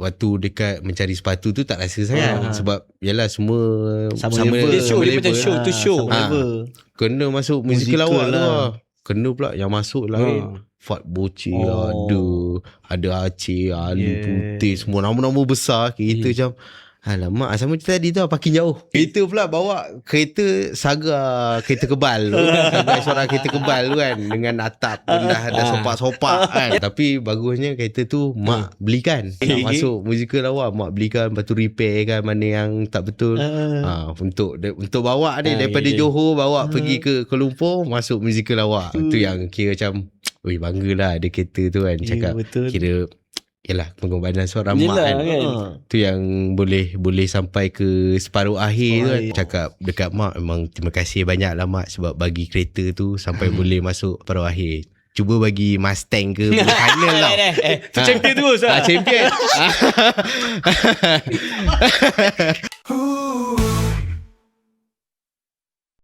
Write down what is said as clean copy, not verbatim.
waktu dekat mencari sepatu tu tak rasa sangat. Sebab yalah semua Sama sama level. Dia macam show to show. Sama level. Kena masuk musical awak tu lah. lah. Kena pula yang masuk lain. Fat Boce ada Aceh, Ali Putih, semua nama-nama besar. Kita macam alamak, sama macam tadi tu parking jauh. Kita pula bawa kereta Saga, kereta kebal tu. Saga suara kereta kebal tu kan, dengan atap pun dah sopak-sopak kan. Tapi bagusnya kereta tu mak belikan. Nak masuk musical awak, mak belikan, lepas tu repair kan mana yang tak betul. Untuk bawa ni daripada Johor bawa pergi ke Kuala Lumpur, masuk musical awak. Tu yang kira macam banggalah ada kereta tu kan. Cakap kira yalah pengorbanan seorang mak kan. Tu yang boleh sampai ke separuh akhir tu kan. Cakap dekat mak memang terima kasih banyak lah mak sebab bagi kereta tu sampai boleh masuk separuh akhir. Cuba bagi Mustang ke Buchanan tau. Tu champion terus lah. Champion.